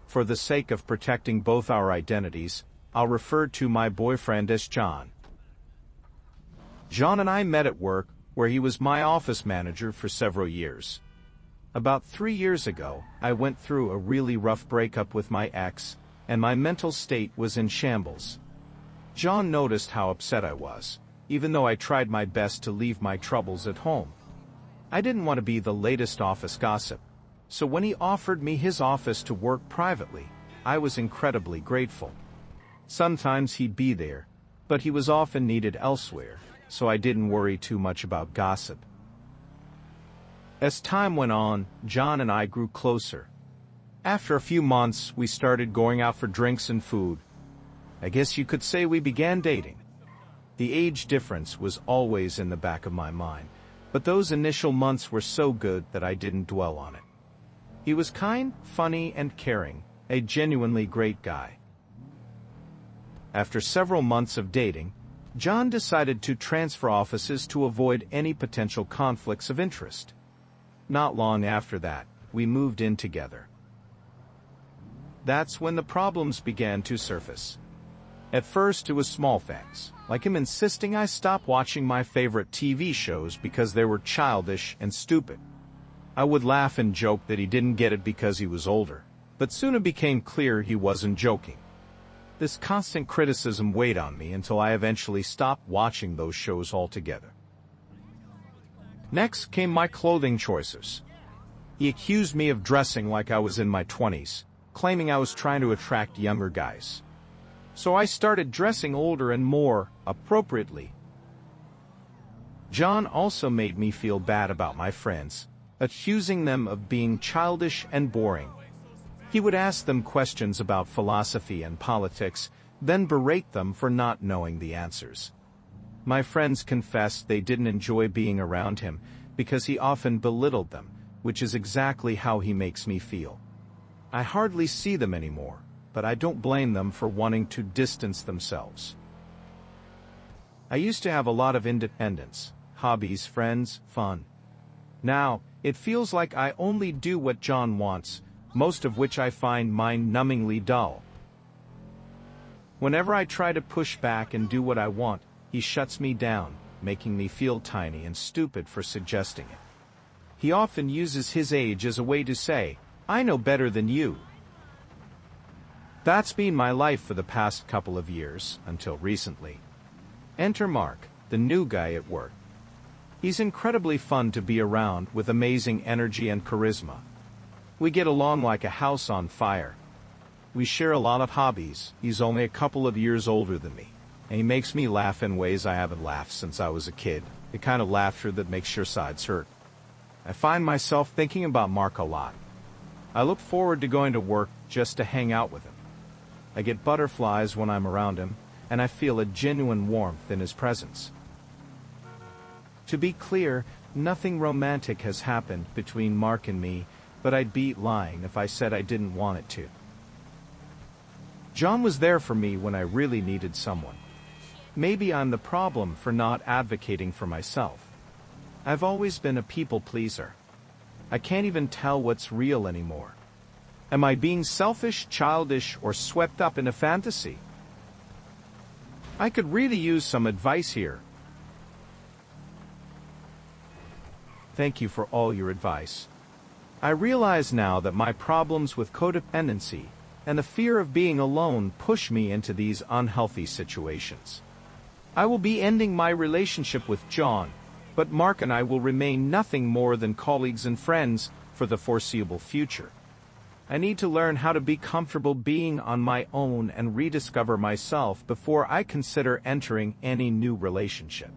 For the sake of protecting both our identities, I'll refer to my boyfriend as John. John and I met at work, where he was my office manager for several years. About 3 years ago, I went through a really rough breakup with my ex, and my mental state was in shambles. John noticed how upset I was, even though I tried my best to leave my troubles at home. I didn't want to be the latest office gossip, so when he offered me his office to work privately, I was incredibly grateful. Sometimes he'd be there, but he was often needed elsewhere, so I didn't worry too much about gossip. As time went on, John and I grew closer. After a few months, we started going out for drinks and food. I guess you could say we began dating. The age difference was always in the back of my mind, but those initial months were so good that I didn't dwell on it. He was kind, funny, and caring, a genuinely great guy. After several months of dating, John decided to transfer offices to avoid any potential conflicts of interest. Not long after that, we moved in together. That's when the problems began to surface. At first, it was small things, like him insisting I stop watching my favorite TV shows because they were childish and stupid. I would laugh and joke that he didn't get it because he was older, but soon it became clear he wasn't joking. This constant criticism weighed on me until I eventually stopped watching those shows altogether. Next came my clothing choices. He accused me of dressing like I was in my 20s, claiming I was trying to attract younger guys. So I started dressing older and more appropriately. John also made me feel bad about my friends, accusing them of being childish and boring. He would ask them questions about philosophy and politics, then berate them for not knowing the answers. My friends confessed they didn't enjoy being around him because he often belittled them, which is exactly how he makes me feel. I hardly see them anymore, but I don't blame them for wanting to distance themselves. I used to have a lot of independence, hobbies, friends, fun. Now, it feels like I only do what John wants, most of which I find mind-numbingly dull. Whenever I try to push back and do what I want, he shuts me down, making me feel tiny and stupid for suggesting it. He often uses his age as a way to say, "I know better than you." That's been my life for the past couple of years, until recently. Enter Mark, the new guy at work. He's incredibly fun to be around with amazing energy and charisma. We get along like a house on fire. We share a lot of hobbies. He's only a couple of years older than me, and he makes me laugh in ways I haven't laughed since I was a kid, the kind of laughter that makes your sides hurt. I find myself thinking about Mark a lot. I look forward to going to work just to hang out with him. I get butterflies when I'm around him, and I feel a genuine warmth in his presence. To be clear, nothing romantic has happened between Mark and me, but I'd be lying if I said I didn't want it to. John was there for me when I really needed someone. Maybe I'm the problem for not advocating for myself. I've always been a people pleaser. I can't even tell what's real anymore. Am I being selfish, childish, or swept up in a fantasy? I could really use some advice here. Thank you for all your advice. I realize now that my problems with codependency and the fear of being alone push me into these unhealthy situations. I will be ending my relationship with John, but Mark and I will remain nothing more than colleagues and friends for the foreseeable future. I need to learn how to be comfortable being on my own and rediscover myself before I consider entering any new relationship.